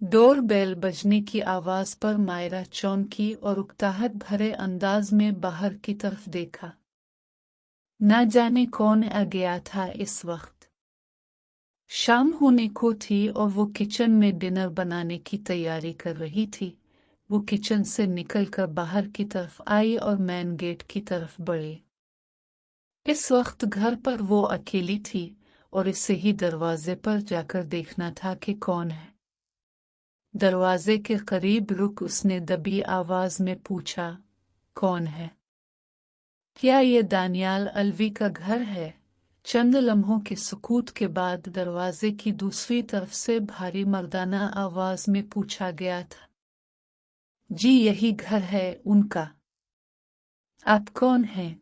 Door bell बजने की आवाज पर मायरा चौंकी और उकताहट भरे अंदाज में बाहर की तरफ देखा। न जाने कौन आ गया था इस वक्त। शाम होने को थी और वो किचन में डिनर बनाने की तैयारी कर रही थी। वो किचन से निकलकर बाहर की तरफ आई और मेन गेट की तरफ बढ़ी। इस वक्त घर पर वो अकेली थी और इसे ही दरवाजे पर जाकर देखना था कि कौन है। दरवाजे के करीब रुक उसने दबी आवाज में पूछा, कौन है? क्या ये दानियाल अलवी का घर है? चंद लम्हों के सुकूत के बाद दरवाजे की दूसरी तरफ से भारी मर्दाना आवाज में पूछा गया था। जी यही घर है उनका। आप कौन हैं?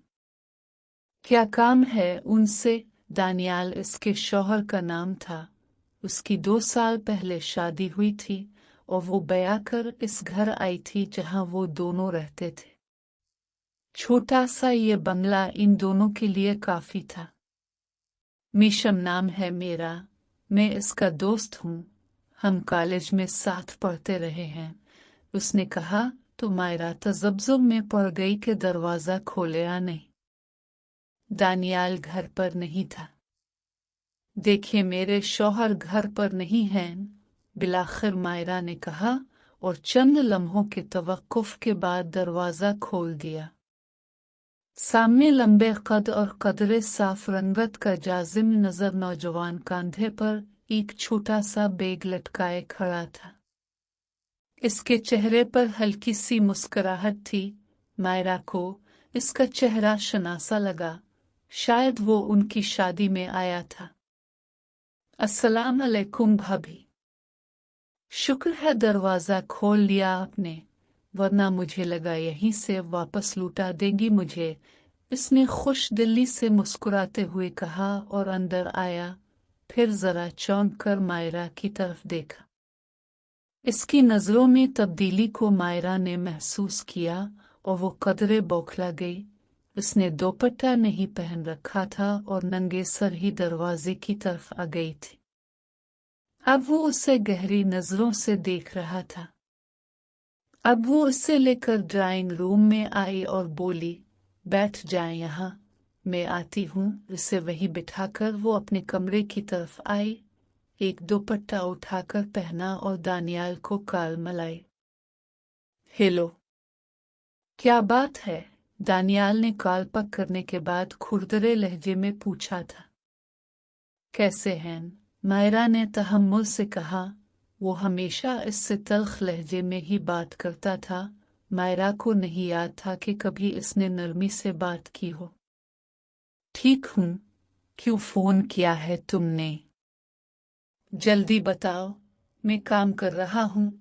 क्या काम है उनसे? दानियाल इसके शौहर का नाम था। उसकी 2 साल पहले शादी हुई थी और वो ब्याह कर इस घर आई थी जहां वो दोनों रहते थे। छोटा सा ये बंगला इन दोनों के लिए काफी था। मीशम नाम है मेरा, मैं इसका दोस्त हूँ। हम कॉलेज में साथ पढ़ते रहे हैं, उसने कहा तो मायरा तजब्जुब में पड़ गई कि दरवाजा खोले या नहीं। दानियाल घर पर नहीं था। देखिए मेरे शौहर घर पर नहीं हैं, बिलाखिर मायरा ने कहा और चंद लम्हों के तवक्कुफ के बाद दरवाजा खोल दिया। सामने लंबे कद और कदरे साफ रंगत का जाजिम नजर नौजवान कंधे पर एक छोटा सा बैग लटकाए खड़ा था। इसके चेहरे पर हल्की सी मुस्कुराहट थी। मायरा को इसका चेहरा शनासा लगा, शायद वो उनकी शादी में आया था। अस्सलाम अलैकुम भाभी। शुक्र है दरवाजा खोल लिया आपने, वरना मुझे लगा यहीं से वापस लौटा देंगी मुझे, इसने खुश दिली से मुस्कुराते हुए कहा और अंदर आया। फिर जरा चौंक कर मायरा की तरफ देखा। इसकी नजरों में तब्दीली को मायरा ने महसूस किया और वो कदरे बौखला गई। उसने दोपट्टा नहीं पहन रखा था और नंगे सर ही दरवाजे की तरफ आ गई थी। अब वो उसे गहरी नजरों से देख रहा था। अब वो उसे लेकर ड्राइंग रूम में आई और बोली, बैठ जाए यहाँ, मैं आती हूँ। उसे वहीं बिठाकर वो अपने कमरे की तरफ आई, एक दुपट्टा उठाकर पहना और दानियाल को काल मलाई। हेलो, क्या बात है? दानियाल ने काल पक करने के बाद खुरदरे लहजे में पूछा था। कैसे हैं? मायरा ने तहम्मुल से कहा। वो हमेशा इससे तल्ख लहजे में ही बात करता था। मायरा को नहीं याद था कि कभी इसने नरमी से बात की हो। ठीक हूँ, क्यों फोन किया है तुमने? जल्दी बताओ, मैं काम कर रहा हूँ,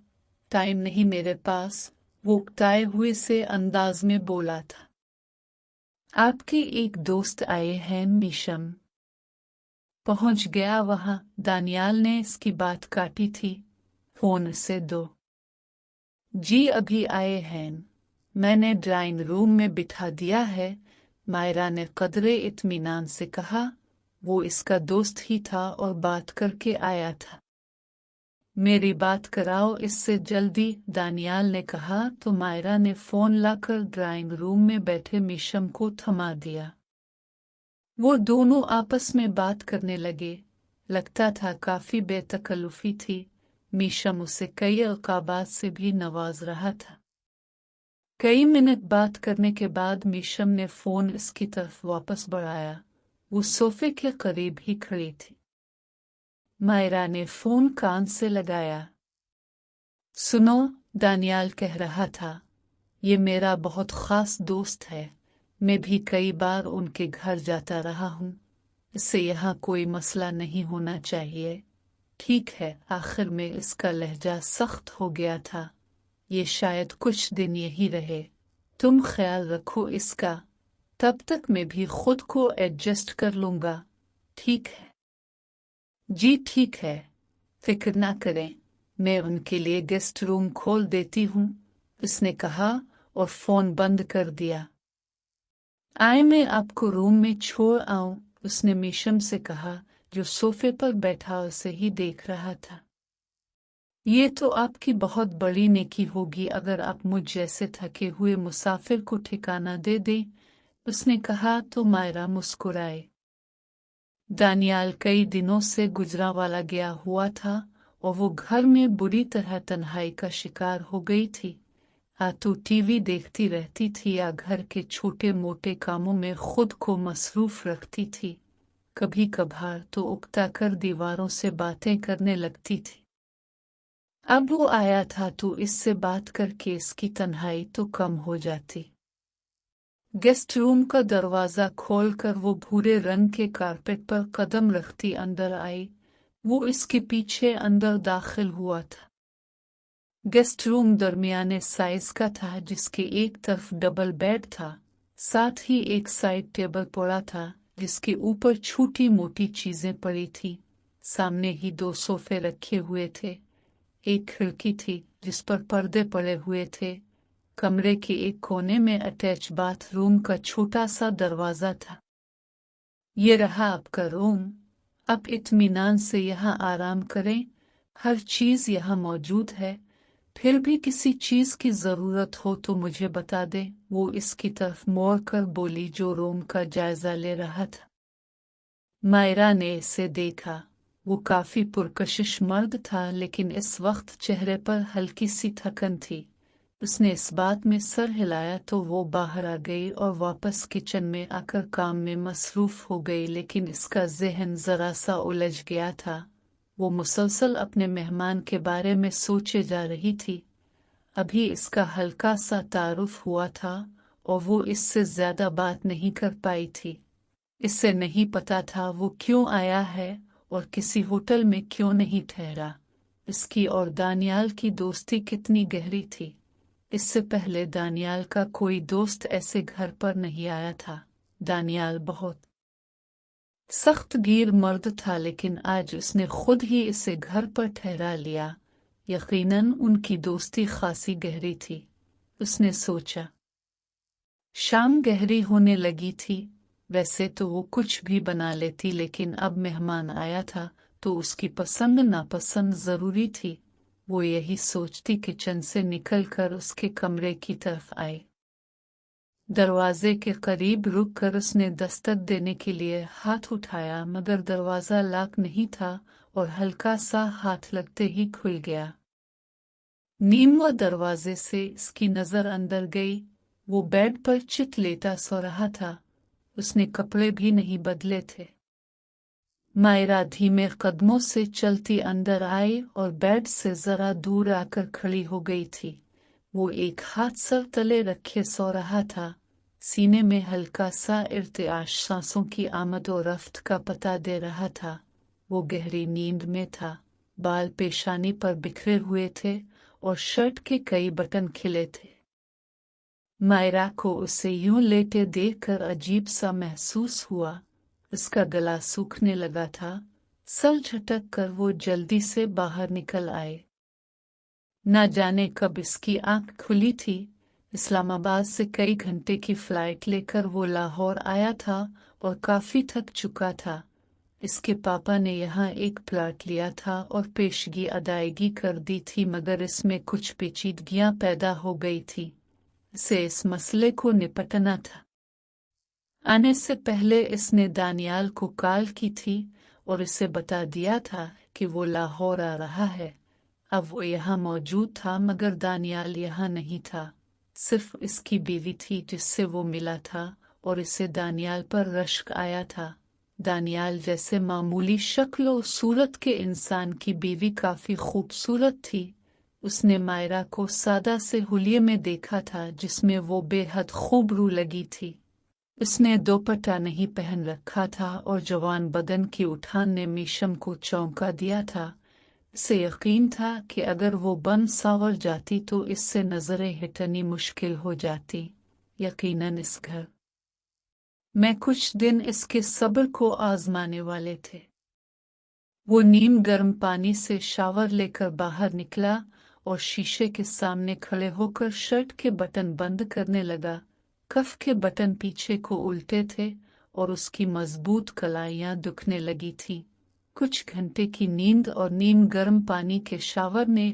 टाइम नहीं मेरे पास, वो उकताए हुए से अंदाज में बोला था। आपके एक दोस्त आए हैं मीशम। पहुंच गया वहां। दानियाल ने इसकी बात काटी थी। फोन से दो। जी अभी आए हैं, मैंने ड्राइंग रूम में बिठा दिया है, मायरा ने कदरे इत्मीनान से कहा। वो इसका दोस्त ही था और बात करके आया था। मेरी बात कराओ इससे जल्दी, दानियाल ने कहा तो मायरा ने फोन लाकर ड्राइंग रूम में बैठे मीशम को थमा दिया। वो दोनों आपस में बात करने लगे। लगता था काफी बेतकल्लुफी थी। मीशम उसे कई अलकाबात से भी नवाज रहा था। कई मिनट बात करने के बाद मीशम ने फोन इसकी तरफ वापस बढ़ाया। वो सोफे के करीब ही खड़ी थी। मायरा ने फोन कान से लगाया। सुनो, दानियाल कह रहा था, ये मेरा बहुत खास दोस्त है, मैं भी कई बार उनके घर जाता रहा हूँ, इससे यहाँ कोई मसला नहीं होना चाहिए। ठीक है, आखिर में इसका लहजा सख्त हो गया था, ये शायद कुछ दिन यही रहे, तुम ख्याल रखो इसका, तब तक मैं भी खुद को एडजस्ट कर लूंगा। ठीक है? जी ठीक है, फिक्र ना करें, मैं उनके लिए गेस्ट रूम खोल देती हूँ, उसने कहा और फोन बंद कर दिया। आए मैं आपको रूम में छोड़ आऊं, उसने मीशम से कहा, जो सोफे पर बैठा उसे ही देख रहा था। ये तो आपकी बहुत बड़ी नेकी होगी अगर आप मुझ जैसे थके हुए मुसाफिर को ठिकाना दे दें, उसने कहा तो मायरा मुस्कुराए। दानियाल कई दिनों से गुजरांवाला गया हुआ था और वो घर में बुरी तरह तन्हाई का शिकार हो गई थी। तो टीवी देखती रहती थी या घर के छोटे मोटे कामों में खुद को मसरूफ रखती थी। कभी कभार तो उकता कर दीवारों से बातें करने लगती थी। अब वो आया था तो इससे बात करके इसकी तन्हाई तो कम हो जाती। गेस्ट रूम का दरवाजा खोलकर वो भूरे रंग के कारपेट पर कदम रखती अंदर आई। वो इसके पीछे अंदर दाखिल हुआ था। गेस्ट रूम दरमियाने साइज का था, जिसके एक तरफ डबल बेड था, साथ ही एक साइड टेबल पड़ा था जिसके ऊपर छोटी मोटी चीजें पड़ी थी। सामने ही 2 सोफे रखे हुए थे। एक खिड़की थी जिस पर पर्दे पड़े हुए थे। कमरे के एक कोने में अटैच बाथरूम का छोटा सा दरवाजा था। ये रहा आपका रूम, आप इत्मीनान से यहाँ आराम करें, हर चीज यहाँ मौजूद है। फिर भी किसी चीज की जरूरत हो तो मुझे बता दे। वो इसकी तरफ मोड़ कर बोली जो रूम का जायजा ले रहा था। मायरा ने इसे देखा। वो काफी पुरकशिश मर्द था, लेकिन इस वक्त चेहरे पर हल्की सी थकन थी। उसने इस बात में सर हिलाया तो वो बाहर आ गई और वापस किचन में आकर काम में मसरूफ हो गई। लेकिन इसका ज़हन जरा सा उलझ गया था। वो मुसलसल अपने मेहमान के बारे में सोचे जा रही थी। अभी इसका हल्का सा तारुफ हुआ था और वो इससे ज्यादा बात नहीं कर पाई थी। इससे नहीं पता था वो क्यों आया है और किसी होटल में क्यों नहीं ठहरा। इसकी और दानियाल की दोस्ती कितनी गहरी थी। इससे पहले दानियाल का कोई दोस्त ऐसे घर पर नहीं आया था। दानियाल बहुत सख्त गिर मर्द था, लेकिन आज उसने खुद ही इसे घर पर ठहरा लिया। यकीनन उनकी दोस्ती खासी गहरी थी। उसने सोचा। शाम गहरी होने लगी थी। वैसे तो वो कुछ भी बना लेती, लेकिन अब मेहमान आया था तो उसकी पसंद नापसंद जरूरी थी। वो यही सोचती किचन से निकलकर उसके कमरे की तरफ आई। दरवाजे के करीब रुककर उसने दस्तक देने के लिए हाथ उठाया, मगर दरवाजा लॉक नहीं था और हल्का सा हाथ लगते ही खुल गया। नीम दरवाजे से इसकी नजर अंदर गई। वो बेड पर चित लेटा सो रहा था। उसने कपड़े भी नहीं बदले थे। मायरा धीमे कदमों से चलती अंदर आई और बेड से जरा दूर आकर खड़ी हो गई थी। वो एक हाथ सर तले रखे सो रहा था। सीने में हल्का सा इर्तिआश सांसों की आमद और रफ्त का पता दे रहा था। वो गहरी नींद में था। बाल पेशानी पर बिखरे हुए थे और शर्ट के कई बटन खिले थे। मायरा को उसे यूं लेटे देखकर अजीब सा महसूस हुआ। उसका गला सूखने लगा था। सर झटक कर वो जल्दी से बाहर निकल आए। न जाने कब इसकी आंख खुली थी। इस्लामाबाद से कई घंटे की फ्लाइट लेकर वो लाहौर आया था और काफी थक चुका था। इसके पापा ने यहाँ एक प्लाट लिया था और पेशगी अदायगी कर दी थी, मगर इसमें कुछ पेचीदगियां पैदा हो गई थी। इसे इस मसले को निपटना था। आने से पहले इसने दानियाल को कॉल की थी और इसे बता दिया था कि वो लाहौर आ रहा है। अब वो यहाँ मौजूद था, मगर दानियाल यहाँ नहीं था। सिर्फ इसकी बीवी थी जिससे वो मिला था और इसे दानियाल पर रश्क आया था। दानियाल जैसे मामूली शक्ल और सूरत के इंसान की बीवी काफी खूबसूरत थी। उसने मायरा को सादा से हुलिये में देखा था जिसमें वो बेहद खूबरू लगी थी। उसने दोपट्टा नहीं पहन रखा था और जवान बदन की उठान ने मीशम को चौंका दिया था। इसे यकीन था कि अगर वो बन सांवर जाती तो इससे नजरें हटनी मुश्किल हो जाती। यकीनन इस घर में कुछ दिन इसके सब्र को आजमाने वाले थे। वो नीम गर्म पानी से शावर लेकर बाहर निकला और शीशे के सामने खड़े होकर शर्ट के बटन बंद करने लगा। कफ के बटन पीछे को उल्टे थे और उसकी मजबूत कलाइयां दुखने लगी थी। کچھ گھنٹے کی نیند اور نیم گرم پانی کے شاور نے